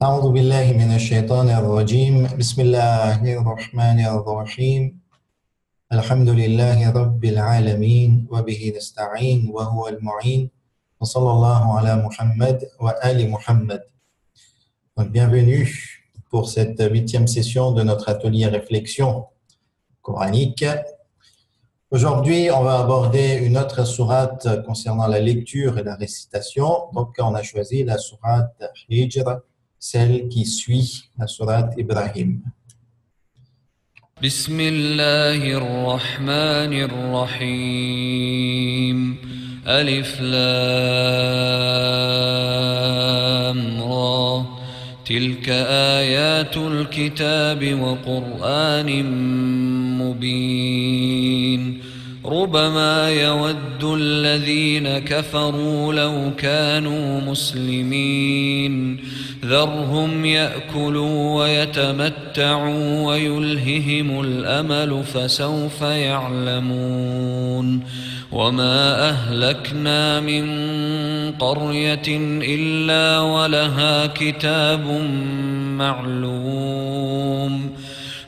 أعوذ بالله من الشيطان الرجيم بسم الله الرحمن الرحيم الحمد لله رب العالمين وبه نستعين وهو المعين وصلى الله على محمد وآل محمد. Donc, bienvenue pour cette 8e session de notre atelier réflexion coranique. Aujourd'hui, on va aborder une autre sourate concernant la lecture et la récitation. Donc, on a choisi la sourate Hijr, celle qui suit la sourate Ibrahim. بسم الله الرحمن الرحيم ألف لام را تلك آيات الكتاب وقرآن مبين ربما يود الذين كفروا لو كانوا مسلمين ذرهم يأكلوا ويتمتعوا ويلههم الأمل فسوف يعلمون وما أهلكنا من قرية إلا ولها كتاب معلوم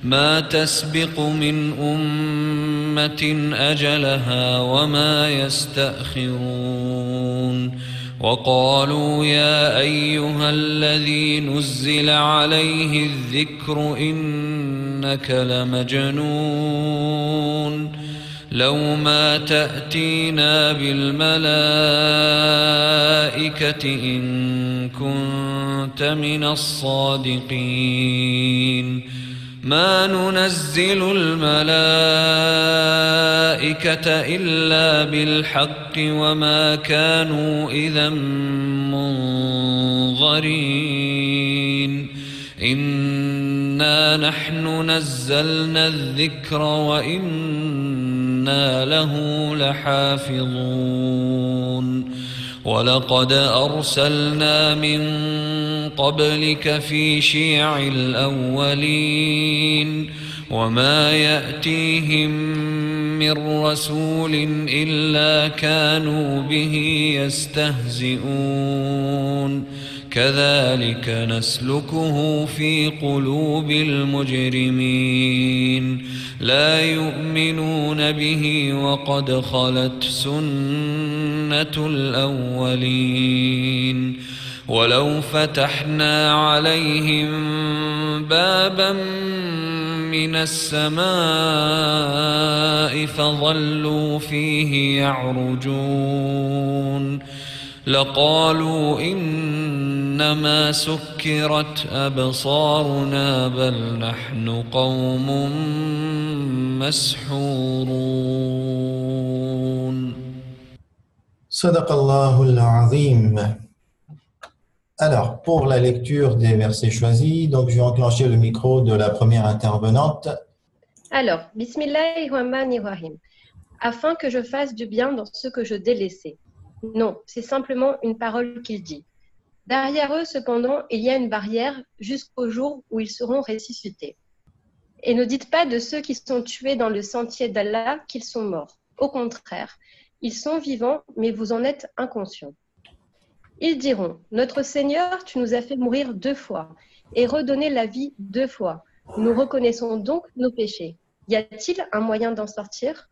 ما تسبق من أمة أجلها وما يستأخرون وقالوا يا أيها الذي نزل عليه الذكر إنك لمجنون لو ما تأتينا بالملائكة إن كنت من الصادقين ما ننزل الملائكة إلا بالحق وما كانوا إذا منظرين إنا نحن نزلنا الذكر وإنا له لحافظون ولقد أرسلنا من قبلك في شيع الأولين وما يأتيهم من رسول إلا كانوا به يستهزئون كذلك نسلكه في قلوب المجرمين لا يؤمنون به وقد خلت سنة الأولين ولو فتحنا عليهم بابا من السماء فظلوا فيه يعرجون لقالوا إنما سكرت أبصارنا بل نحن قوم مسحورون. صدق الله العظيم. Alors, pour la lecture des versets choisis, donc je vais enclencher le micro de la première intervenante. Alors, Bismillahirrahmanirrahim. Afin que je fasse du bien dans ce que je délaissais. Non, c'est simplement une parole qu'il dit. Derrière eux, cependant, il y a une barrière jusqu'au jour où ils seront ressuscités. Et ne dites pas de ceux qui sont tués dans le sentier d'Allah qu'ils sont morts. Au contraire, ils sont vivants, mais vous en êtes inconscients. Ils diront, notre Seigneur, tu nous as fait mourir 2 fois et redonner la vie 2 fois. Nous reconnaissons donc nos péchés. Y a-t-il un moyen d'en sortir?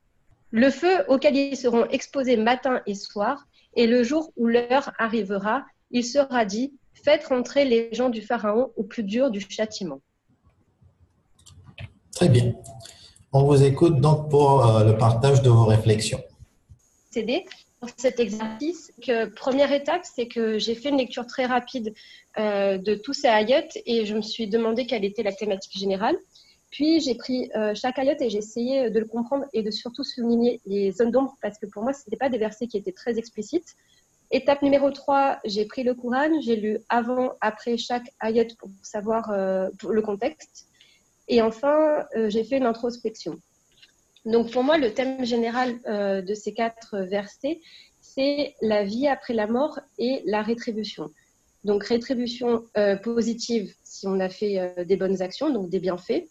Le feu auquel ils seront exposés matin et soir, et le jour où l'heure arrivera, il sera dit, faites rentrer les gens du Pharaon au plus dur du châtiment. Très bien. On vous écoute donc pour le partage de vos réflexions. Pour cet exercice, première étape, c'est que j'ai fait une lecture très rapide de tous ces ayats et je me suis demandé quelle était la thématique générale. Puis j'ai pris chaque ayat et j'ai essayé de le comprendre et de surtout souligner les zones d'ombre parce que pour moi, ce n'étaient pas des versets qui étaient très explicites. Étape numéro 3, j'ai pris le Coran, j'ai lu avant, après chaque ayat pour savoir le contexte. Et enfin, j'ai fait une introspection. Donc pour moi, le thème général de ces 4 versets, c'est la vie après la mort et la rétribution. Donc rétribution positive si on a fait des bonnes actions, donc des bienfaits,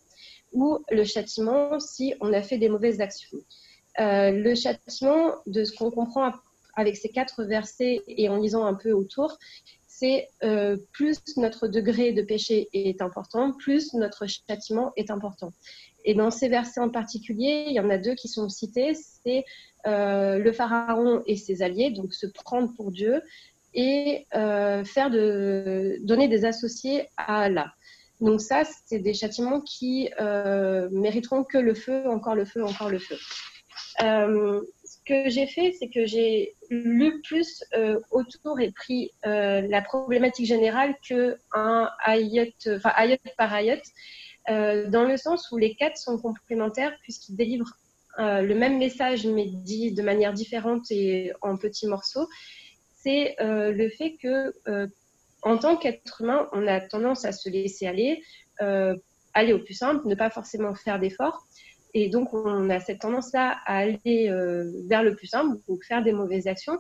ou le châtiment si on a fait des mauvaises actions. Le châtiment, de ce qu'on comprend avec ces 4 versets et en lisant un peu autour, c'est plus notre degré de péché est important, plus notre châtiment est important. Et dans ces versets en particulier, il y en a deux qui sont cités, c'est le pharaon et ses alliés, donc se prendre pour Dieu, et donner des associés à Allah. Donc ça, c'est des châtiments qui mériteront que le feu, encore le feu, encore le feu. Ce que j'ai fait, c'est que j'ai lu plus autour et pris la problématique générale qu'un ayat, enfin ayat par ayat, dans le sens où les quatre sont complémentaires puisqu'ils délivrent le même message mais dit de manière différente et en petits morceaux. C'est le fait que en tant qu'être humain, on a tendance à se laisser aller, aller au plus simple, ne pas forcément faire d'efforts. Et donc, on a cette tendance-là à aller vers le plus simple, donc faire des mauvaises actions,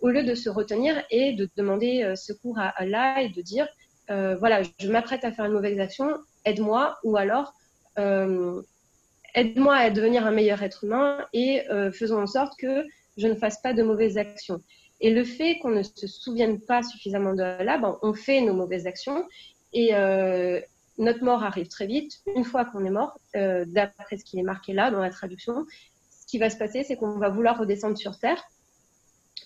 au lieu de se retenir et de demander secours à Allah et de dire, voilà, je m'apprête à faire une mauvaise action, aide-moi, ou alors aide-moi à devenir un meilleur être humain et faisons en sorte que je ne fasse pas de mauvaises actions. Et le fait qu'on ne se souvienne pas suffisamment de Allah, ben, on fait nos mauvaises actions et notre mort arrive très vite. Une fois qu'on est mort, d'après ce qui est marqué là dans la traduction, ce qui va se passer, c'est qu'on va vouloir redescendre sur Terre.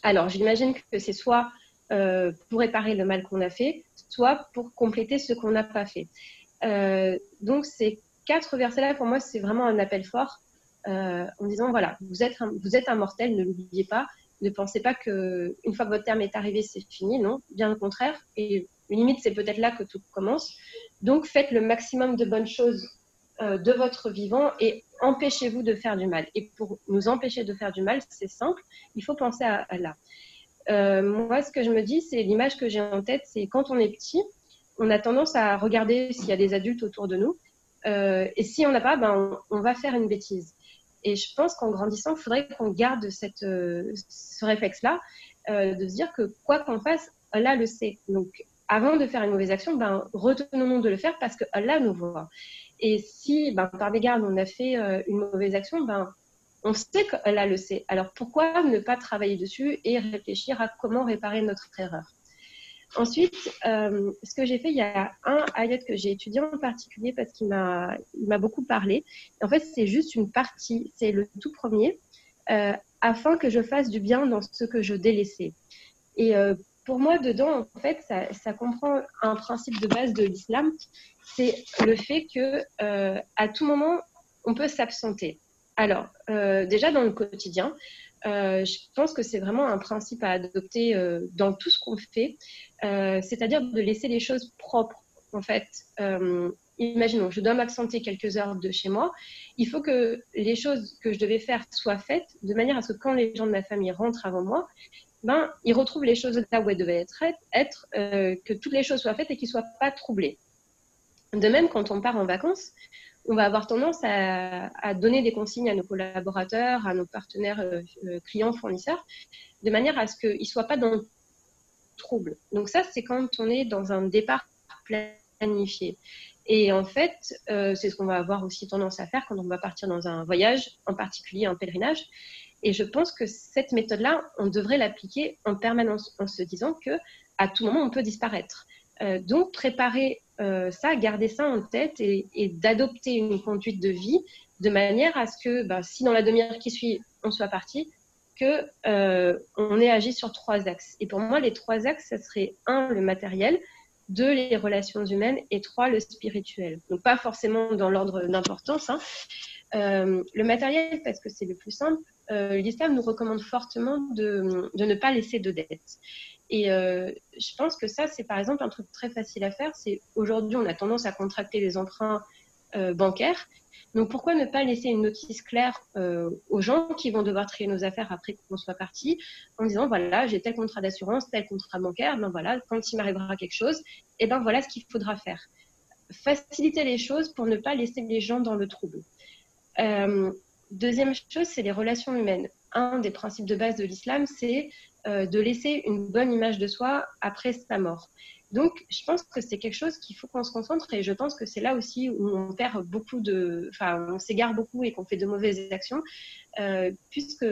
Alors, j'imagine que c'est soit pour réparer le mal qu'on a fait, soit pour compléter ce qu'on n'a pas fait. Donc, ces 4 versets-là, pour moi, c'est vraiment un appel fort en disant, voilà, vous êtes un mortel, ne l'oubliez pas. Ne pensez pas qu'une fois que votre terme est arrivé, c'est fini. Non, bien au contraire. Et limite, c'est peut-être là que tout commence. Donc, faites le maximum de bonnes choses de votre vivant et empêchez-vous de faire du mal. Et pour nous empêcher de faire du mal, c'est simple, il faut penser à Allah. Moi, ce que je me dis, c'est l'image que j'ai en tête, c'est quand on est petit, on a tendance à regarder s'il y a des adultes autour de nous. Et si on n'a pas, ben, on va faire une bêtise. Et je pense qu'en grandissant, il faudrait qu'on garde ce réflexe-là, de se dire que quoi qu'on fasse, Allah le sait. Donc, avant de faire une mauvaise action, ben, retenons-nous de le faire parce que Allah nous voit. Et si, ben, par mégarde, on a fait une mauvaise action, ben, on sait qu'Allah le sait. Alors, pourquoi ne pas travailler dessus et réfléchir à comment réparer notre erreur? Ensuite, ce que j'ai fait, il y a un ayat que j'ai étudié en particulier parce qu'il m'a beaucoup parlé. En fait, c'est juste une partie, c'est le tout premier, afin que je fasse du bien dans ce que je délaissais. Et pour moi, dedans, en fait, ça comprend un principe de base de l'islam, c'est le fait que à tout moment, on peut s'absenter. Alors, déjà dans le quotidien, je pense que c'est vraiment un principe à adopter dans tout ce qu'on fait, c'est-à-dire de laisser les choses propres. En fait, imaginons, je dois m'absenter quelques heures de chez moi. Il faut que les choses que je devais faire soient faites de manière à ce que quand les gens de ma famille rentrent avant moi, ben, ils retrouvent les choses là où elles devaient être que toutes les choses soient faites et qu'ils ne soient pas troublés. De même, quand on part en vacances, on va avoir tendance à donner des consignes à nos collaborateurs, à nos partenaires clients, fournisseurs, de manière à ce qu'ils ne soient pas dans le trouble. Donc ça, c'est quand on est dans un départ planifié. Et en fait, c'est ce qu'on va avoir aussi tendance à faire quand on va partir dans un voyage, en particulier un pèlerinage. Et je pense que cette méthode-là, on devrait l'appliquer en permanence en se disant qu'à tout moment, on peut disparaître. Donc, préparer ça, garder ça en tête et d'adopter une conduite de vie de manière à ce que, si dans la demi-heure qui suit, on soit parti, qu'on ait agi sur 3 axes. Et pour moi, les 3 axes, ça serait 1, le matériel, 2, les relations humaines et 3, le spirituel. Donc, pas forcément dans l'ordre d'importance. Le matériel, parce que c'est le plus simple, l'islam nous recommande fortement de ne pas laisser de dettes. Et je pense que ça, c'est par exemple un truc très facile à faire. C'est aujourd'hui, on a tendance à contracter des emprunts bancaires. Donc, pourquoi ne pas laisser une notice claire aux gens qui vont devoir trier nos affaires après qu'on soit parti, en disant, voilà, j'ai tel contrat d'assurance, tel contrat bancaire, ben voilà, quand il m'arrivera quelque chose, et ben voilà ce qu'il faudra faire. Faciliter les choses pour ne pas laisser les gens dans le trouble. Deuxième chose, c'est les relations humaines. Un des principes de base de l'islam, c'est de laisser une bonne image de soi après sa mort. Donc, je pense que c'est quelque chose qu'il faut qu'on se concentre et je pense que c'est là aussi où on perd on s'égare beaucoup et qu'on fait de mauvaises actions, puisque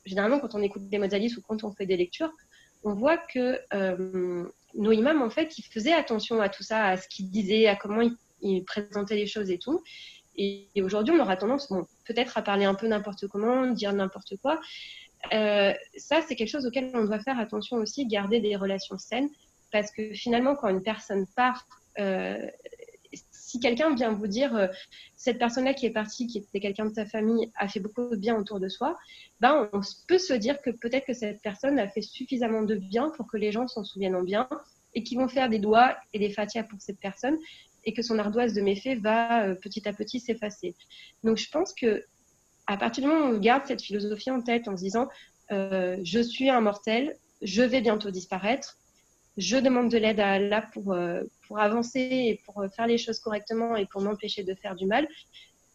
généralement, quand on écoute des modalistes ou quand on fait des lectures, on voit que nos imams, en fait, ils faisaient attention à tout ça, à ce qu'ils disaient, à comment ils présentaient les choses et tout. Et aujourd'hui, on aura tendance, bon, peut-être à parler un peu n'importe comment, dire n'importe quoi. Ça, c'est quelque chose auquel on doit faire attention aussi, garder des relations saines, parce que finalement, quand une personne part, si quelqu'un vient vous dire cette personne-là qui est partie, qui était quelqu'un de ta famille, a fait beaucoup de bien autour de soi, ben, on peut se dire que peut-être que cette personne a fait suffisamment de bien pour que les gens s'en souviennent en bien et qu'ils vont faire des doigts et des fatias pour cette personne et que son ardoise de méfait va petit à petit s'effacer. Donc, je pense que à partir du moment où on garde cette philosophie en tête en se disant je suis un mortel, je vais bientôt disparaître, je demande de l'aide à Allah pour avancer et pour faire les choses correctement et pour m'empêcher de faire du mal,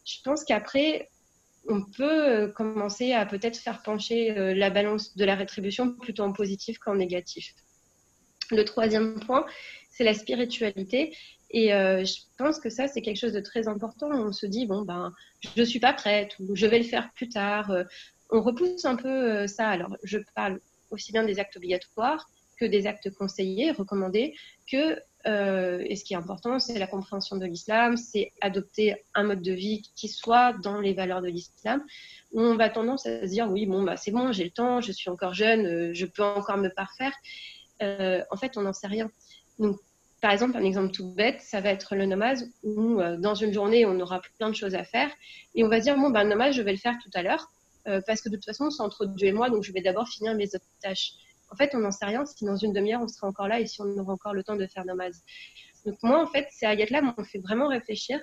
je pense qu'après, on peut commencer à peut-être faire pencher la balance de la rétribution plutôt en positif qu'en négatif. Le troisième point, c'est la spiritualité. Et je pense que ça, c'est quelque chose de très important. On se dit, bon, ben, je ne suis pas prête ou je vais le faire plus tard. On repousse un peu ça. Alors, je parle aussi bien des actes obligatoires que des actes conseillés, recommandés, et ce qui est important, c'est la compréhension de l'islam, c'est adopter un mode de vie qui soit dans les valeurs de l'islam. On va tendance à se dire, oui, bon, bah, c'est bon, j'ai le temps, je suis encore jeune, je peux encore me parfaire. En fait, on n'en sait rien. Donc, par exemple, un exemple tout bête, ça va être le namaz où dans une journée, on aura plein de choses à faire et on va se dire, bon, ben, le namaz, je vais le faire tout à l'heure parce que de toute façon, c'est entre Dieu et moi, donc je vais d'abord finir mes autres tâches. En fait, on n'en sait rien si dans une demi-heure, on sera encore là et si on aura encore le temps de faire namaz. Donc moi, en fait, ces ayats-là m'ont fait vraiment réfléchir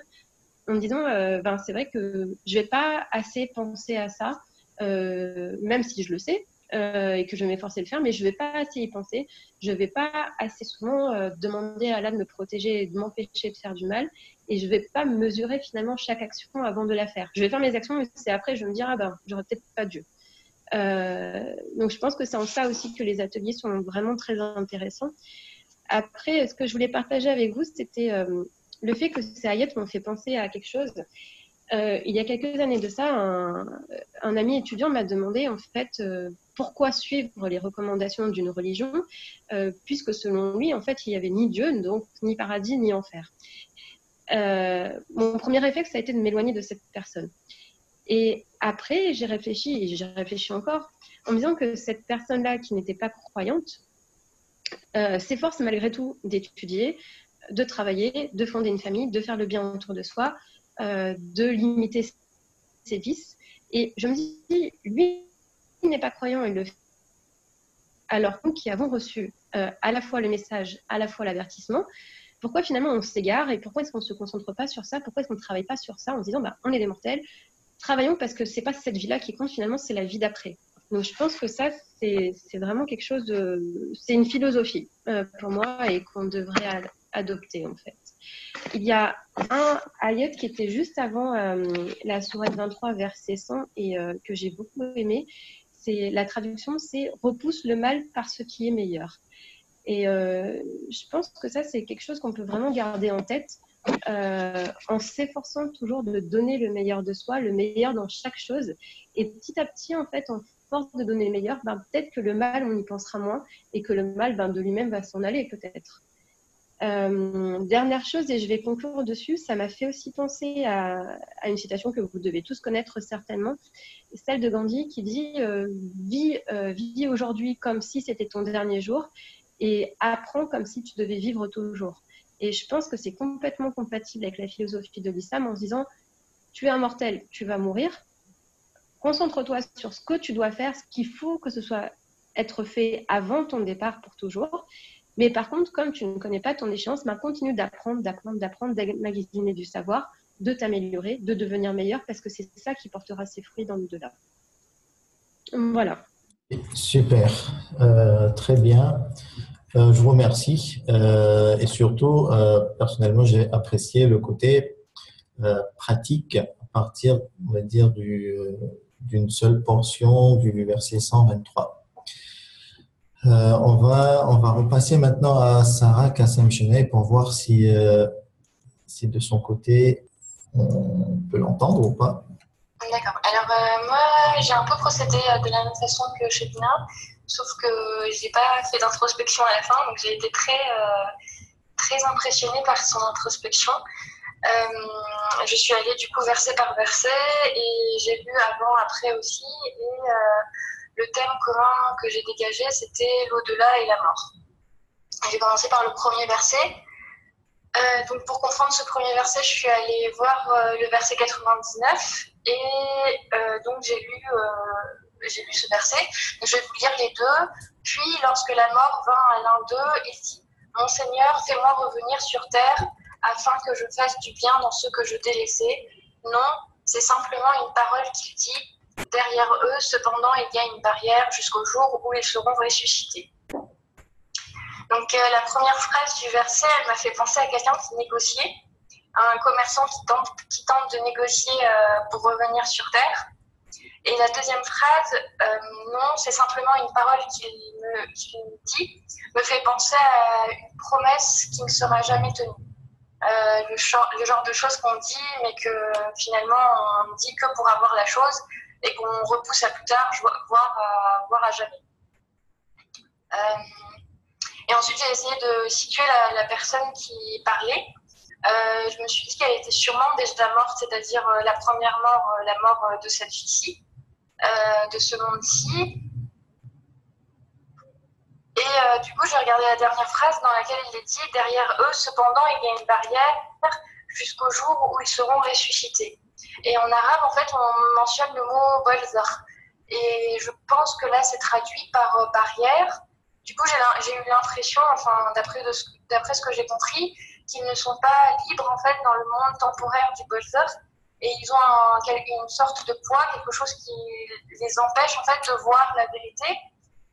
en me disant, ben, c'est vrai que je ne vais pas assez penser à ça, même si je le sais, et que je vais m'efforcer de le faire, mais je ne vais pas assez y penser. Je ne vais pas assez souvent demander à Allah de me protéger et de m'empêcher de faire du mal. Et je ne vais pas mesurer finalement chaque action avant de la faire. Je vais faire mes actions, mais c'est après, je vais me dire, ah ben, j'aurais peut-être pas dû. Donc, je pense que c'est en ça aussi que les ateliers sont vraiment très intéressants. Après, ce que je voulais partager avec vous, c'était le fait que ces ayats m'ont fait penser à quelque chose. Il y a quelques années de ça, un ami étudiant m'a demandé en fait pourquoi suivre les recommandations d'une religion, puisque selon lui, en fait, il n'y avait ni Dieu, donc ni paradis, ni enfer. Mon premier réflexe, ça a été de m'éloigner de cette personne. Et après, j'ai réfléchi, et j'ai réfléchi encore, en me disant que cette personne-là, qui n'était pas croyante, s'efforce malgré tout d'étudier, de travailler, de fonder une famille, de faire le bien autour de soi, de limiter ses vices. Et je me dis, lui, il n'est pas croyant, il le fait. Alors nous qui avons reçu à la fois le message, à la fois l'avertissement, pourquoi finalement on s'égare et pourquoi est-ce qu'on ne se concentre pas sur ça? Pourquoi est-ce qu'on ne travaille pas sur ça en se disant, bah, on est des mortels, travaillons parce que ce n'est pas cette vie-là qui compte, finalement, c'est la vie d'après. Donc je pense que ça, c'est vraiment quelque chose de... C'est une philosophie pour moi et qu'on devrait adopter en fait. Il y a un ayat qui était juste avant la sourate 23, verset 100, et que j'ai beaucoup aimé. La traduction, c'est « repousse le mal par ce qui est meilleur ». Et je pense que ça, c'est quelque chose qu'on peut vraiment garder en tête en s'efforçant toujours de donner le meilleur de soi, le meilleur dans chaque chose. Et petit à petit, en fait, en force de donner le meilleur, ben, peut-être que le mal, on y pensera moins et que le mal, ben, de lui-même va s'en aller peut-être. Dernière chose, et je vais conclure dessus, ça m'a fait aussi penser à une citation que vous devez tous connaître certainement, celle de Gandhi qui dit vis aujourd'hui comme si c'était ton dernier jour et apprends comme si tu devais vivre toujours. Et je pense que c'est complètement compatible avec la philosophie de l'islam en se disant tu es un mortel, tu vas mourir, concentre-toi sur ce que tu dois faire, ce qu'il faut que ce soit être fait avant ton départ pour toujours. Mais par contre, comme tu ne connais pas ton échéance, ben continue d'apprendre, d'emmagasiner du savoir, de t'améliorer, de devenir meilleur, parce que c'est ça qui portera ses fruits dans l'au-delà. Voilà. Super, très bien. Je vous remercie. Et surtout, personnellement, j'ai apprécié le côté pratique à partir, on va dire, d'une seule portion du verset 123. On va repasser maintenant à Sarah Kassem-Cheney pour voir si de son côté, on peut l'entendre ou pas. D'accord. Alors, moi, j'ai un peu procédé de la même façon que Chebina. sauf que j'ai pas fait d'introspection à la fin, donc j'ai été très impressionnée par son introspection. Je suis allée du coup verset par verset et j'ai lu avant, après aussi, et le thème commun que j'ai dégagé, c'était l'au-delà et la mort. J'ai commencé par le premier verset. Donc pour comprendre ce premier verset, je suis allée voir le verset 99 et donc j'ai lu ce verset. Donc, je vais vous lire les deux. Puis lorsque la mort vint à l'un d'eux, il dit: Mon Seigneur, fais-moi revenir sur terre afin que je fasse du bien dans ceux que je t'ai laissés. Non, c'est simplement une parole qu'il dit. Derrière eux, cependant, il y a une barrière jusqu'au jour où ils seront ressuscités. Donc la première phrase du verset, elle m'a fait penser à quelqu'un qui négociait, à un commerçant qui tente de négocier pour revenir sur terre. Et la deuxième phrase, non, c'est simplement une parole qu'il me dit, me fait penser à une promesse qui ne sera jamais tenue. Le genre de choses qu'on dit, mais que finalement on dit que pour avoir la chose et qu'on repousse à plus tard, voire à jamais. Et ensuite, j'ai essayé de situer la personne qui parlait. Je me suis dit qu'elle était sûrement déjà morte, c'est-à-dire la première mort, la mort de cette vie-ci, de ce monde-ci. Et du coup, j'ai regardé la dernière phrase dans laquelle il est dit « Derrière eux, cependant, il y a une barrière jusqu'au jour où ils seront ressuscités ». Et en arabe, en fait, on mentionne le mot « bolzar ». Et je pense que là, c'est traduit par « barrière ». Du coup, j'ai eu l'impression, enfin, d'après ce que j'ai compris, qu'ils ne sont pas libres en fait dans le monde temporaire du bolzar et ils ont une sorte de poids, quelque chose qui les empêche en fait de voir la vérité.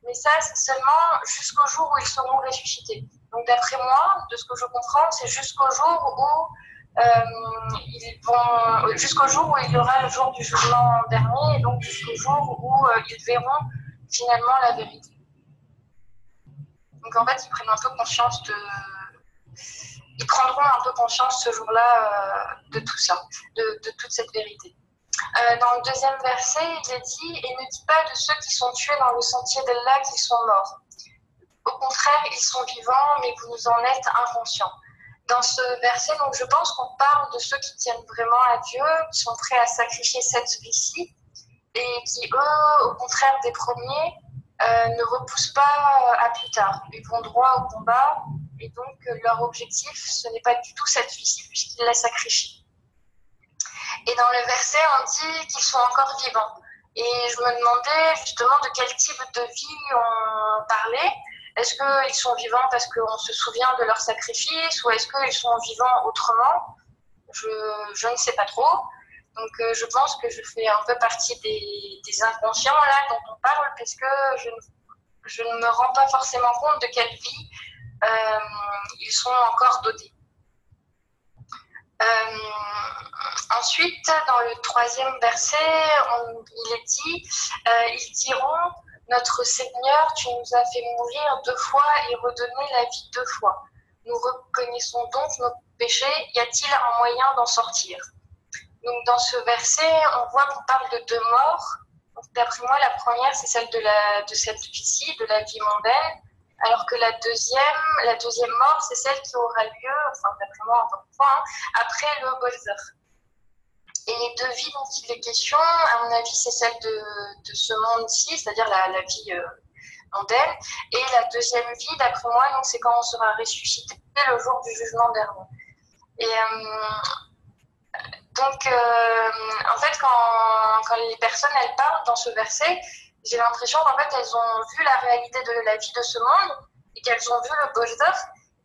Mais ça, c'est seulement jusqu'au jour où ils seront ressuscités. Donc, d'après moi, de ce que je comprends, c'est jusqu'au jour où jusqu'au jour où il y aura le jour du jugement dernier, et donc jusqu'au jour où ils verront finalement la vérité. Donc en fait, ils prennent un peu conscience ils prendront un peu conscience ce jour-là de tout ça, de toute cette vérité. Dans le deuxième verset, il est dit « Et ne dis pas de ceux qui sont tués dans le sentier d'Allah qu'ils sont morts. Au contraire, ils sont vivants, mais vous en êtes inconscients. » Dans ce verset, donc, je pense qu'on parle de ceux qui tiennent vraiment à Dieu, qui sont prêts à sacrifier cette vie-ci, et qui, eux, au contraire des premiers, ne repoussent pas à plus tard. Ils vont droit au combat, et donc leur objectif, ce n'est pas du tout cette vie-ci, puisqu'ils la sacrifient. Et dans le verset, on dit qu'ils sont encore vivants. Et je me demandais justement de quel type de vie on parlait. Est-ce qu'ils sont vivants parce qu'on se souvient de leur sacrifice, ou est-ce qu'ils sont vivants autrement? Je ne sais pas trop. Donc je pense que je fais un peu partie des inconscients là dont on parle, parce que je ne me rends pas forcément compte de quelle vie ils sont encore dotés. Ensuite, dans le troisième verset, il est dit ils diront « Notre Seigneur, tu nous as fait mourir 2 fois et redonner la vie 2 fois. Nous reconnaissons donc nos péchés. Y a-t-il un moyen d'en sortir ?» Donc, dans ce verset, on voit qu'on parle de 2 morts. D'après moi, la première, c'est celle de cette vie-ci, de la vie mondaine, alors que la deuxième mort, c'est celle qui aura lieu, enfin, d'après moi, encore une fois, après le bolzar. Et les 2 vies dont il est question, à mon avis, c'est celle de ce monde-ci, c'est-à-dire la vie mondaine. Et la deuxième vie, d'après moi, donc, c'est quand on sera ressuscité le jour du jugement dernier. Et donc, en fait, quand les personnes, elles parlent dans ce verset, j'ai l'impression qu'en fait, elles ont vu la réalité de la vie de ce monde et qu'elles ont vu le bolzar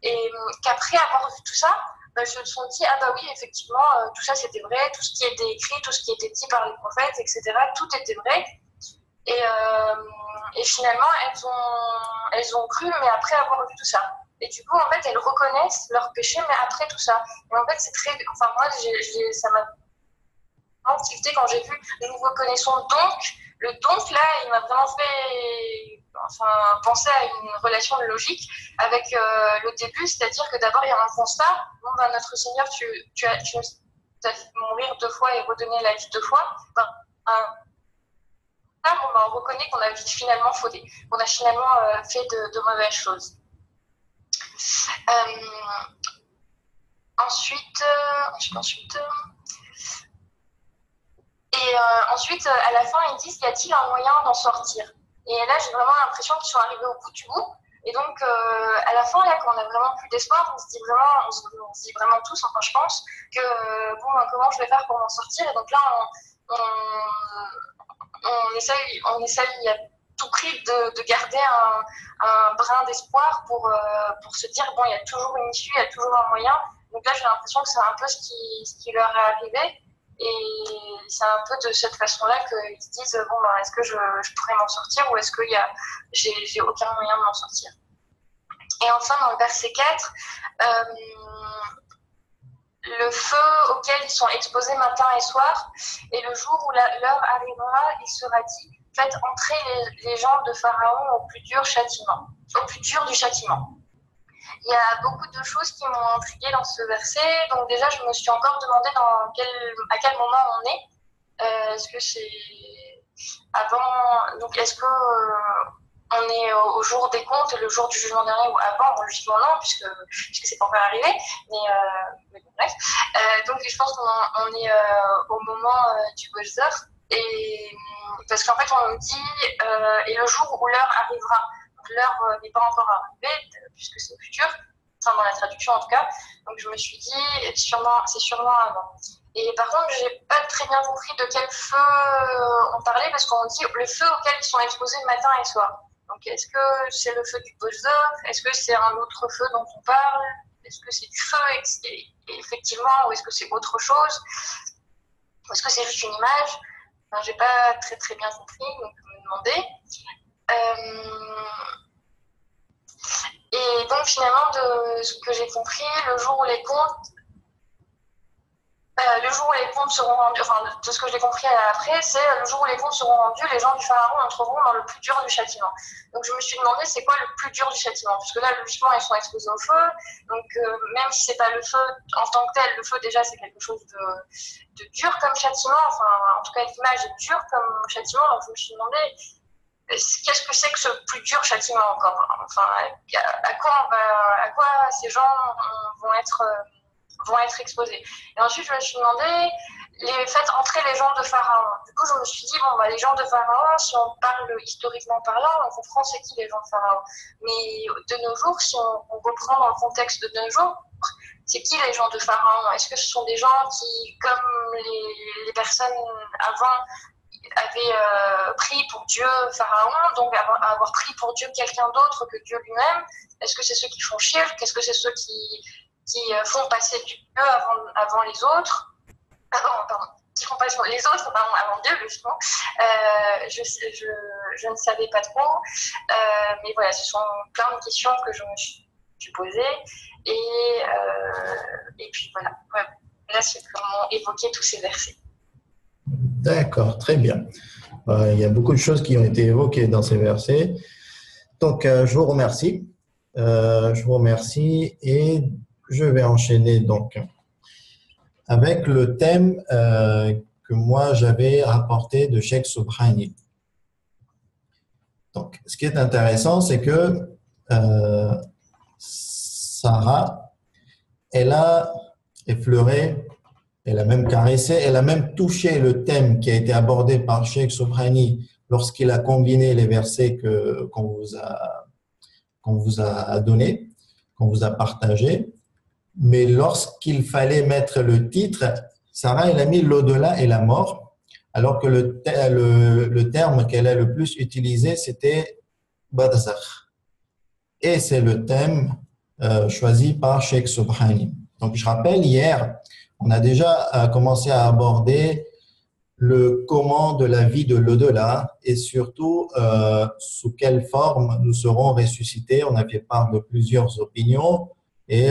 et qu'après avoir vu tout ça, elles se sont dit « Ah bah oui, effectivement, tout ça c'était vrai, tout ce qui était écrit, tout ce qui était dit par les prophètes, etc., tout était vrai. » Et finalement, elles ont cru, mais après avoir vu tout ça. Et du coup, en fait, elles reconnaissent leurs péchés, mais après tout ça. Et en fait, c'est très... Enfin, moi, ça m'a tilté quand j'ai vu « Nous reconnaissons donc ». Le donc, là, il m'a vraiment fait penser à une relation logique avec le début, c'est-à-dire que d'abord, il y a un constat. Bon, ben, notre Seigneur, tu nous as fait mourir 2 fois et redonner la vie 2 fois. Ben, on reconnaît qu'on a finalement fauté, qu'on a finalement fait de mauvaises choses. Ensuite, à la fin, ils disent, y a-t-il un moyen d'en sortir? Et là, j'ai vraiment l'impression qu'ils sont arrivés au bout du bout. Et donc, à la fin, là, quand on a vraiment plus d'espoir, on se dit vraiment tous, enfin, je pense, que comment je vais faire pour m'en sortir? Et donc là, on essaye à tout prix de garder un brin d'espoir pour se dire, bon, il y a toujours une issue, il y a toujours un moyen. Donc là, j'ai l'impression que c'est un peu ce qui leur est arrivé. Et c'est un peu de cette façon-là qu'ils se disent, bon, ben, est-ce que je pourrais m'en sortir ou est-ce que j'ai aucun moyen de m'en sortir? Et enfin, dans le verset 4, le feu auquel ils sont exposés matin et soir, et le jour où l'heure arrivera, il sera dit, faites entrer les gens de Pharaon au plus dur du châtiment. Il y a beaucoup de choses qui m'ont intriguée dans ce verset. Donc déjà, je me suis encore demandé à quel moment on est. Est-ce que c'est avant? Donc est-ce que on est au jour des comptes, le jour du jugement dernier ou avant? Bon, logiquement non, puisque c'est pas encore arrivé. Mais bon, bref. Donc je pense qu'on est au moment du Bozor. Et parce qu'en fait, on nous dit et le jour où l'heure arrivera. L'heure n'est pas encore arrivée, puisque c'est le futur, enfin dans la traduction en tout cas. Donc je me suis dit, c'est sûrement avant. Et par contre, j'ai pas très bien compris de quel feu on parlait, parce qu'on dit le feu auquel ils sont exposés matin et soir. Donc est-ce que c'est le feu du Bozor? Est-ce que c'est un autre feu dont on parle? Est-ce que c'est du feu effectivement, ou est-ce que c'est autre chose? Ou est-ce que c'est juste une image? Enfin, j'ai pas très bien compris, donc je me demandais. Et donc finalement, de ce que j'ai compris, le jour où les comptes seront rendus, enfin de ce que j'ai compris après, c'est le jour où les comptes seront rendus, les gens du Pharaon entreront dans le plus dur du châtiment. Donc je me suis demandé c'est quoi le plus dur du châtiment, puisque là logiquement ils sont exposés au feu, donc même si c'est pas le feu en tant que tel, le feu déjà c'est quelque chose de dur comme châtiment, enfin en tout cas l'image est dure comme châtiment, donc je me suis demandé qu'est-ce que c'est que ce plus dur châtiment encore? Enfin, à quoi ces gens vont être exposés? Et ensuite, je me suis demandé, faites entrer les gens de Pharaon. Du coup, je me suis dit, bon, bah, les gens de Pharaon, si on parle historiquement parlant, on comprend c'est qui les gens de Pharaon. Mais de nos jours, si on reprend dans le contexte de nos jours, c'est qui les gens de Pharaon? Est-ce que ce sont des gens qui, comme les personnes avant, avaient pris pour Dieu Pharaon, donc avoir pris pour Dieu quelqu'un d'autre que Dieu lui-même? Est-ce que c'est ceux qui font shirk? Est-ce que c'est ceux qui font passer Dieu avant les autres? Qui font passer les autres avant Dieu, logiquement. Je ne savais pas trop. Mais voilà, ce sont plein de questions que je me suis posées. Et puis voilà. Là, c'est comment évoquer tous ces versets. D'accord, très bien. Il y a beaucoup de choses qui ont été évoquées dans ces versets. Donc, je vous remercie. Et je vais enchaîner donc avec le thème que moi j'avais rapporté de Cheikh Sobhani. Donc, ce qui est intéressant, c'est que Sarah, elle a effleuré, elle a même caressé, elle a même touché le thème qui a été abordé par Cheikh Sobhani lorsqu'il a combiné les versets qu'on vous a donnés, qu'on vous a partagés. Mais lorsqu'il fallait mettre le titre, Sarah, elle a mis l'au-delà et la mort, alors que le terme qu'elle a le plus utilisé, c'était Barzakh. Et c'est le thème choisi par Cheikh Sobhani. Donc, je rappelle, hier, on a déjà commencé à aborder le comment de la vie de l'au-delà et surtout sous quelle forme nous serons ressuscités. On a fait part de plusieurs opinions et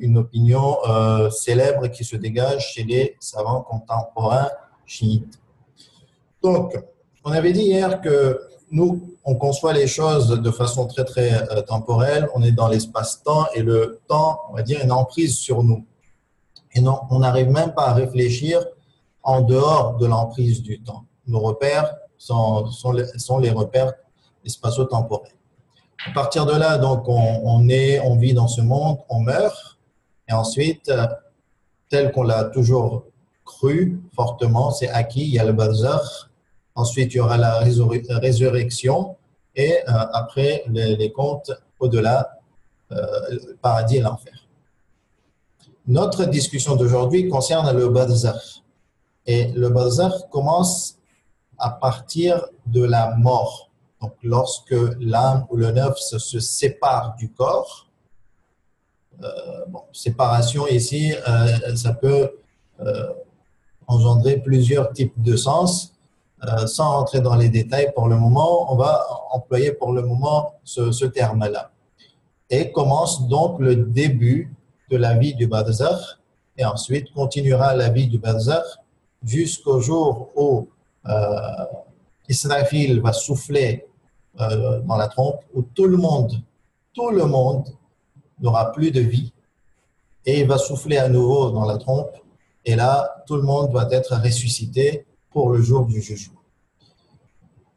une opinion célèbre qui se dégage chez les savants contemporains chiites. Donc, on avait dit hier que nous, on conçoit les choses de façon très, très temporelle. On est dans l'espace-temps et le temps, on va dire, une emprise sur nous. Et non, on n'arrive même pas à réfléchir en dehors de l'emprise du temps. Nos repères sont les repères spatio-temporels. À partir de là, donc, on vit dans ce monde, on meurt, et ensuite, tel qu'on l'a toujours cru fortement, c'est acquis, il y a le barzakh, ensuite il y aura la résurrection, et après les comptes au-delà, le paradis et l'enfer. Notre discussion d'aujourd'hui concerne le barzakh. Et le barzakh commence à partir de la mort. Donc, lorsque l'âme ou le nafs se sépare du corps, séparation ici, ça peut engendrer plusieurs types de sens. Sans entrer dans les détails pour le moment, on va employer pour le moment ce terme-là. Et commence donc le début de la vie du barzakh, et ensuite continuera la vie du barzakh jusqu'au jour où Israfil va souffler dans la trompe, où tout le monde n'aura plus de vie, et il va souffler à nouveau dans la trompe, et là, tout le monde va être ressuscité pour le jour du jugement.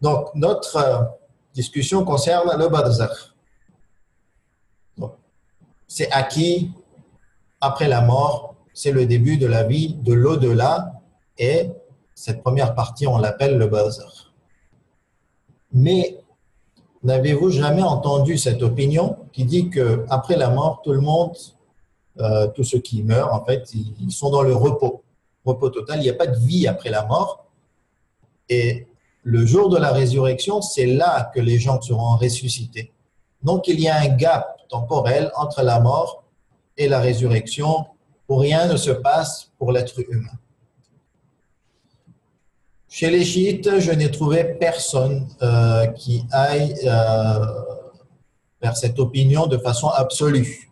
Donc, notre discussion concerne le barzakh. C'est acquis après la mort, c'est le début de la vie de l'au-delà, et cette première partie, on l'appelle le barzakh. Mais n'avez-vous jamais entendu cette opinion qui dit qu'après la mort, tout le monde, tous ceux qui meurent, en fait, ils sont dans le repos total, il n'y a pas de vie après la mort, et le jour de la résurrection, c'est là que les gens seront ressuscités. Donc, il y a un gap temporel entre la mort et la résurrection où rien ne se passe pour l'être humain. Chez les chiites, je n'ai trouvé personne qui aille vers cette opinion de façon absolue.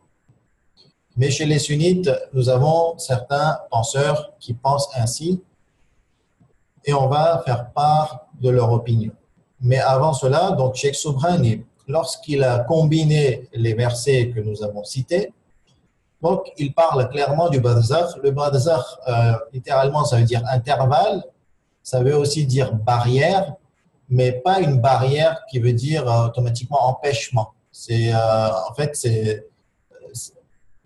Mais chez les sunnites, nous avons certains penseurs qui pensent ainsi, et on va faire part de leur opinion. Mais avant cela, donc Cheikh Soubrani, lorsqu'il a combiné les versets que nous avons cités, donc il parle clairement du barzakh. Le barzakh, littéralement, ça veut dire intervalle, ça veut aussi dire barrière, mais pas une barrière qui veut dire automatiquement empêchement. En fait,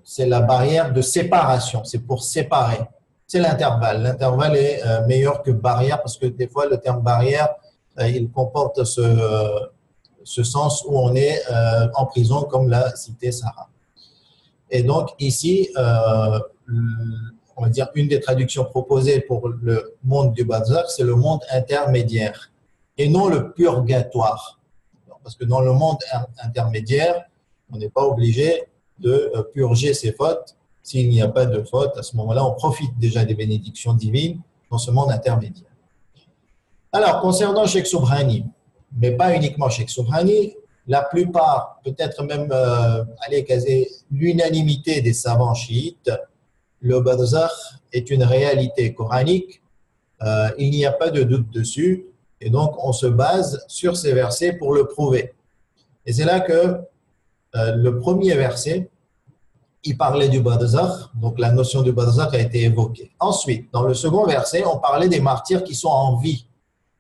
c'est la barrière de séparation, c'est pour séparer. C'est l'intervalle. L'intervalle est meilleur que barrière parce que des fois, le terme barrière, il comporte ce sens où on est en prison, comme l'a cité Sarah. Et donc, ici, on va dire une des traductions proposées pour le monde du barzakh, c'est le monde intermédiaire et non le purgatoire. Parce que dans le monde intermédiaire, on n'est pas obligé de purger ses fautes. S'il n'y a pas de faute, à ce moment-là, on profite déjà des bénédictions divines dans ce monde intermédiaire. Alors, concernant Cheikh Soubrani, mais pas uniquement Cheikh Soubrani, la plupart, peut-être même quasi l'unanimité des savants chiites, le barzakh est une réalité coranique, il n'y a pas de doute dessus, et donc on se base sur ces versets pour le prouver. Et c'est là que le premier verset, il parlait du barzakh, donc la notion du barzakh a été évoquée. Ensuite, dans le second verset, on parlait des martyrs qui sont en vie,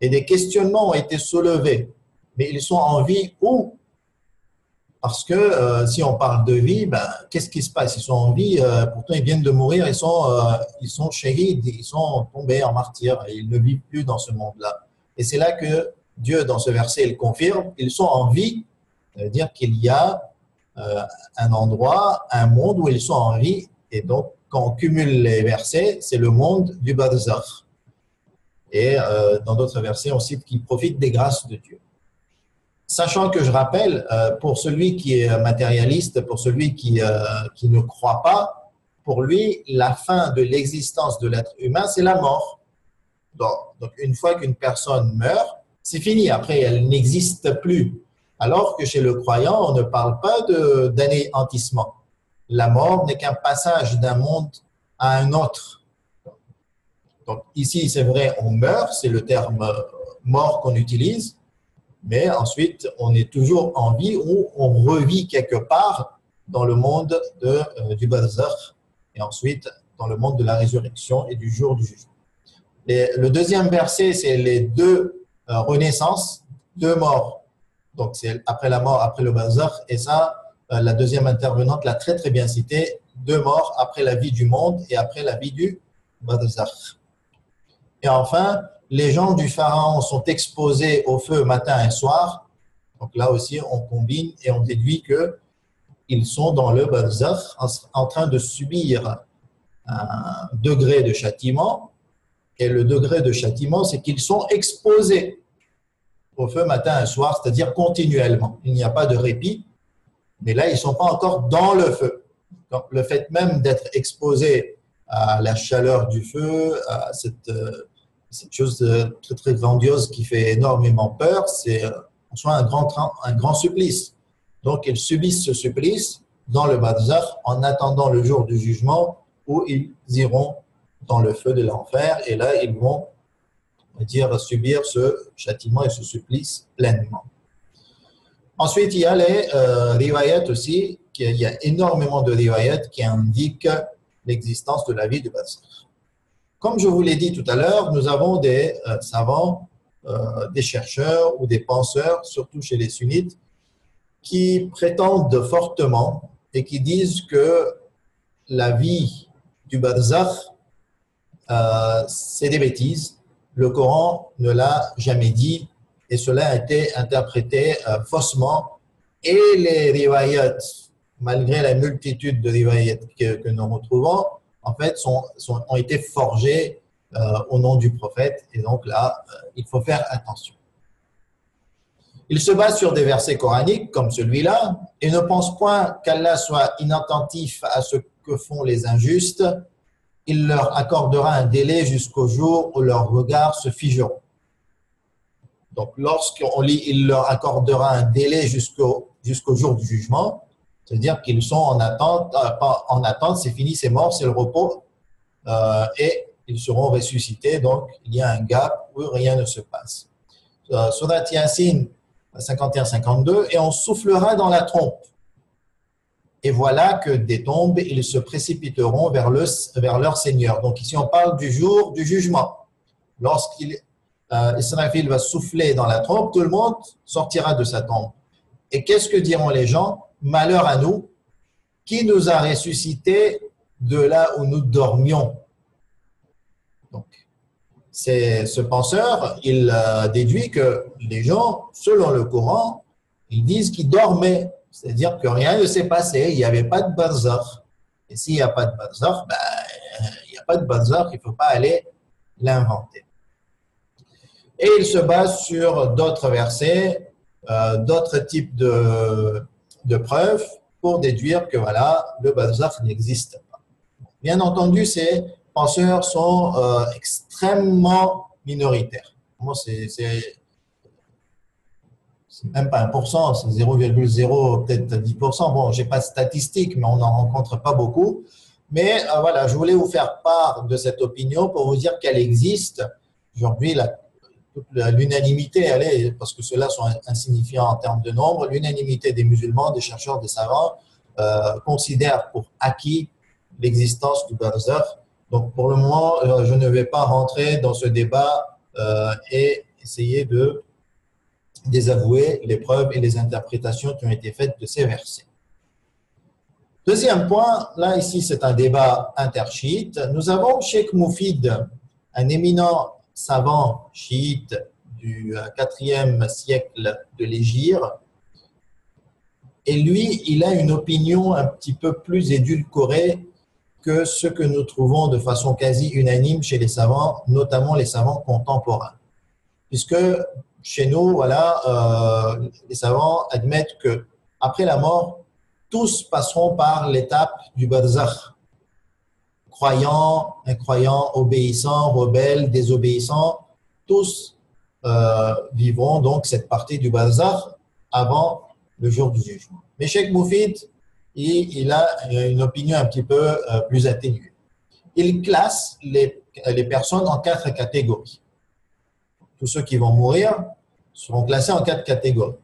et des questionnements ont été soulevés. Mais ils sont en vie où? Parce que si on parle de vie, qu'est-ce qui se passe? Ils sont en vie, pourtant ils viennent de mourir, ils sont shahids, ils sont tombés en martyrs, et ils ne vivent plus dans ce monde-là. Et c'est là que Dieu, dans ce verset, il confirme, ils sont en vie, ça veut dire qu'il y a un endroit, un monde où ils sont en vie, et donc quand on cumule les versets, c'est le monde du barzakh. Et dans d'autres versets, on cite qu'ils profitent des grâces de Dieu. Sachant que je rappelle, pour celui qui est matérialiste, pour celui qui ne croit pas, pour lui, la fin de l'existence de l'être humain, c'est la mort. Donc, une fois qu'une personne meurt, c'est fini. Après, elle n'existe plus. Alors que chez le croyant, on ne parle pas d'anéantissement. La mort n'est qu'un passage d'un monde à un autre. Donc, ici, c'est vrai, on meurt, c'est le terme mort qu'on utilise. Mais ensuite, on est toujours en vie ou on revit quelque part dans le monde du barzakh et ensuite dans le monde de la résurrection et du jour du jugement. Le deuxième verset, c'est les deux renaissance, deux morts. Donc, c'est après la mort, après le barzakh. Et ça, la deuxième intervenante l'a très, très bien cité. Deux morts après la vie du monde et après la vie du barzakh. Et enfin, les gens du pharaon sont exposés au feu matin et soir. Donc là aussi, on combine et on déduit qu'ils sont dans le barzakh en train de subir un degré de châtiment. Et le degré de châtiment, c'est qu'ils sont exposés au feu matin et soir, c'est-à-dire continuellement. Il n'y a pas de répit, mais là, ils ne sont pas encore dans le feu. Donc, le fait même d'être exposé à la chaleur du feu, à cette chose très, très grandiose qui fait énormément peur, c'est en soi un grand supplice. Donc, ils subissent ce supplice dans le barzakh en attendant le jour du jugement où ils iront dans le feu de l'enfer et là, ils vont subir ce châtiment et ce supplice pleinement. Ensuite, il y a les riwayat aussi, il y a énormément de riwayat qui indiquent l'existence de la vie du barzakh. Comme je vous l'ai dit tout à l'heure, nous avons des savants, des chercheurs ou des penseurs, surtout chez les sunnites, qui prétendent fortement et qui disent que la vie du barzakh, c'est des bêtises. Le Coran ne l'a jamais dit et cela a été interprété faussement. Et les riwayat, malgré la multitude de riwayat que nous retrouvons, en fait, ont été forgés au nom du prophète. Et donc là, il faut faire attention. Il se base sur des versets coraniques comme celui-là et ne pense point qu'Allah soit inattentif à ce que font les injustes. Il leur accordera un délai jusqu'au jour où leurs regards se figeront. Donc, lorsqu'on lit « il leur accordera un délai jusqu'au jour du jugement », c'est-à-dire qu'ils sont en attente, pas en attente, c'est fini, c'est mort, c'est le repos, et ils seront ressuscités. Donc, il y a un gap où rien ne se passe. Surat Yasin 51-52, et on soufflera dans la trompe. Et voilà que des tombes, ils se précipiteront vers leur Seigneur. Donc ici, on parle du jour du jugement. Lorsqu'Israfil va souffler dans la trompe, tout le monde sortira de sa tombe. Et qu'est-ce que diront les gens? Malheur à nous, qui nous a ressuscités de là où nous dormions. Donc, ce penseur, il déduit que les gens, selon le Coran, ils disent qu'ils dormaient. C'est-à-dire que rien ne s'est passé, il n'y avait pas de barzakh. Et s'il n'y a pas de barzakh, il n'y a pas de barzakh, il ne faut pas aller l'inventer. Et il se base sur d'autres versets, d'autres types de preuves pour déduire que voilà, le barzakh n'existe pas. Bien entendu, ces penseurs sont extrêmement minoritaires. Moi, c'est même pas 1%, c'est 0,0 peut-être 10%. Bon, j'ai pas de statistiques, mais on n'en rencontre pas beaucoup. Mais voilà, je voulais vous faire part de cette opinion pour vous dire qu'elle existe. Aujourd'hui, l'unanimité, parce que ceux-là sont insignifiants en termes de nombre, l'unanimité des musulmans, des chercheurs, des savants considèrent pour acquis l'existence du barzakh. Donc, pour le moment, je ne vais pas rentrer dans ce débat et essayer de désavouer les preuves et les interprétations qui ont été faites de ces versets. Deuxième point, là ici c'est un débat interchiite. Nous avons Cheikh Moufid, un éminent savant chiite du 4e siècle de l'Hégire. Et lui, il a une opinion un petit peu plus édulcorée que ce que nous trouvons de façon quasi unanime chez les savants, notamment les savants contemporains. Puisque chez nous, voilà, les savants admettent que après la mort, tous passeront par l'étape du barzakh. Croyants, incroyants, obéissants, rebelles, désobéissants, tous vivront donc cette partie du barzakh avant le jour du jugement. Mais Cheikh Moufid, il a une opinion un petit peu plus atténuée. Il classe les personnes en 4 catégories. Tous ceux qui vont mourir seront classés en 4 catégories.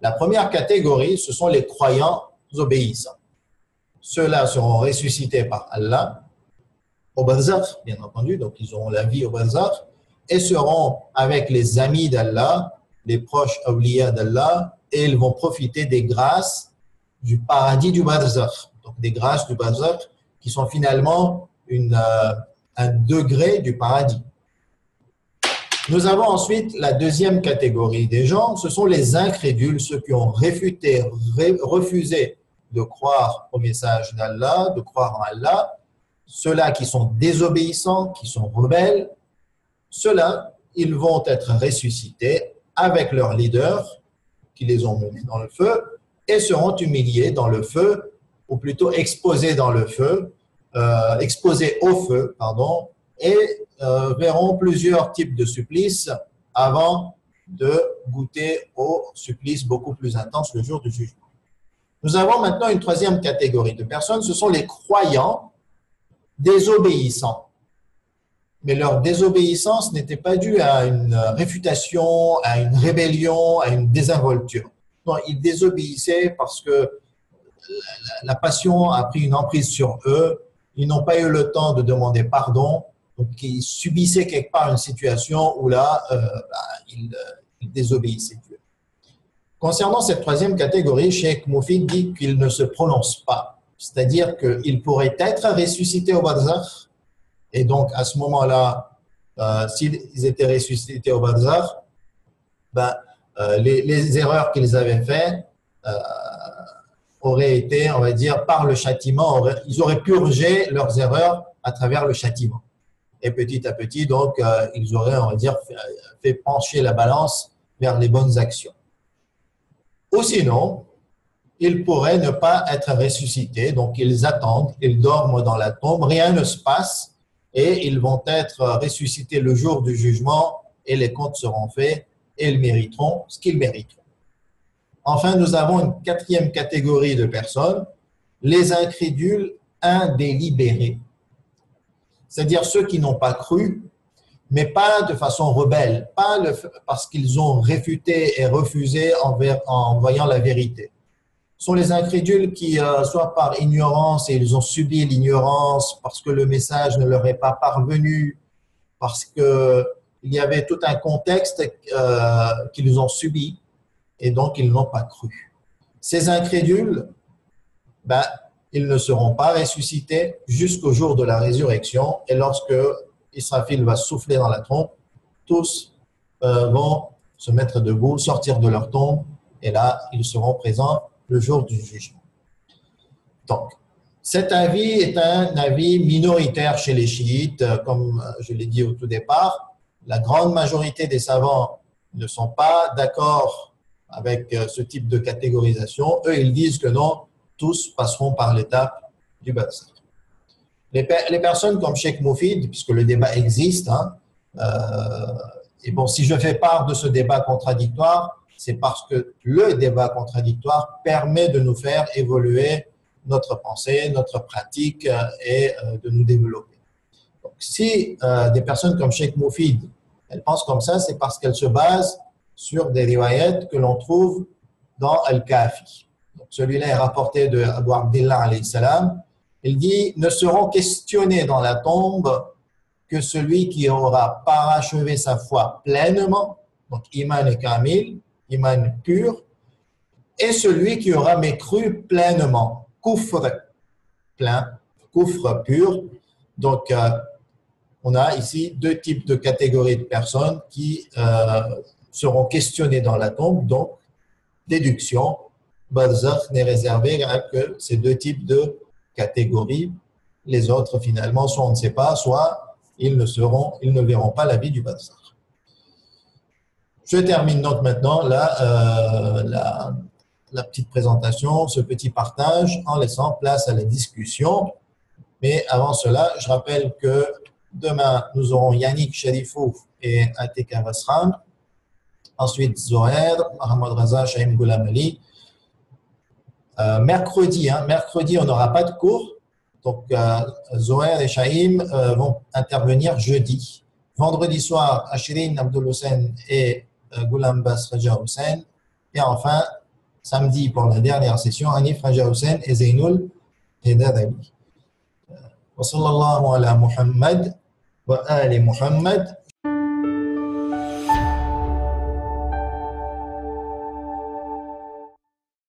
La première catégorie, ce sont les croyants obéissants. Ceux-là seront ressuscités par Allah au barzakh, bien entendu, donc ils auront la vie au barzakh. et seront avec les amis d'Allah, les proches awliya d'Allah, et ils vont profiter des grâces du paradis du barzakh. Donc des grâces du barzakh qui sont finalement un degré du paradis. Nous avons ensuite la deuxième catégorie des gens, ce sont les incrédules, ceux qui ont refusé de croire au message d'Allah, de croire en Allah, ceux-là qui sont désobéissants, qui sont rebelles, ceux-là, ils vont être ressuscités avec leurs leaders qui les ont menés dans le feu et seront humiliés dans le feu, ou plutôt exposés dans le feu, exposés au feu, pardon, et verront plusieurs types de supplices avant de goûter au supplice beaucoup plus intense le jour du jugement. Nous avons maintenant une troisième catégorie de personnes, ce sont les croyants désobéissants. Mais leur désobéissance n'était pas due à une réfutation, à une rébellion, à une désinvolture. Non, ils désobéissaient parce que la passion a pris une emprise sur eux, ils n'ont pas eu le temps de demander pardon, donc ils subissaient quelque part une situation où là, ils désobéissaient Dieu. Concernant cette troisième catégorie, Cheikh Moufid dit qu'il ne se prononce pas, c'est-à-dire qu'il pourrait être ressuscité au barzakh, et donc à ce moment-là, s'ils étaient ressuscités au barzakh, les erreurs qu'ils avaient faites auraient été, on va dire, par le châtiment, ils auraient purgé leurs erreurs à travers le châtiment. Et petit à petit, donc, ils auraient, on va dire, fait pencher la balance vers les bonnes actions. Ou sinon, ils pourraient ne pas être ressuscités, donc ils attendent, ils dorment dans la tombe, rien ne se passe, et ils vont être ressuscités le jour du jugement, et les comptes seront faits, et ils mériteront ce qu'ils mériteront. Enfin, nous avons une quatrième catégorie de personnes, les incrédules indélibérés. C'est-à-dire ceux qui n'ont pas cru, mais pas de façon rebelle, pas parce qu'ils ont réfuté et refusé en voyant la vérité. Ce sont les incrédules qui, soit par ignorance, et ils ont subi l'ignorance parce que le message ne leur est pas parvenu, parce qu'il y avait tout un contexte qu'ils ont subi, et donc ils n'ont pas cru. Ces incrédules, ils ne seront pas ressuscités jusqu'au jour de la résurrection, et lorsque Israfil va souffler dans la tombe, tous vont se mettre debout, sortir de leur tombe, et là, ils seront présents le jour du jugement. Donc, cet avis est un avis minoritaire chez les chiites, comme je l'ai dit au tout départ. La grande majorité des savants ne sont pas d'accord avec ce type de catégorisation. Eux, ils disent que non, tous passeront par l'étape du barzakh. Les personnes comme Cheikh Moufid, puisque le débat existe, et bon, si je fais part de ce débat contradictoire, c'est parce que le débat contradictoire permet de nous faire évoluer notre pensée, notre pratique et de nous développer. Donc, si des personnes comme Cheikh Moufid, elles pensent comme ça, c'est parce qu'elles se basent sur des riwayats que l'on trouve dans Al-Kafi. Celui-là est rapporté de Abu Abdillah alayhi salam. Il dit « Ne seront questionnés dans la tombe que celui qui aura parachevé sa foi pleinement, donc iman et kamil, iman pur, et celui qui aura mécru pleinement, kufr plein, kufr pur. » Donc, on a ici deux types de catégories de personnes qui seront questionnées dans la tombe. Donc, déduction, barzakh n'est réservé à que ces deux types de catégories. Les autres, finalement, soit on ne sait pas, soit ils ne verront pas la vie du barzakh. Je termine donc maintenant la petite présentation, ce petit partage, en laissant place à la discussion. Mais avant cela, je rappelle que demain, nous aurons Yannick Sharifou et Atika Basram. Ensuite, Zoher, Mohamed Raza, Shaim Ghulam Ali. Mercredi, on n'aura pas de cours. Donc, Zoher et Shaim vont intervenir jeudi. Vendredi soir, Ashirin Abdul Hussein et Ghulam Bas Raja Hussein. Et enfin, samedi, pour la dernière session, Hanif Raja Hussein et Zainoul Hedad Ali. Wa sallallahu ala Muhammad wa ali Muhammad.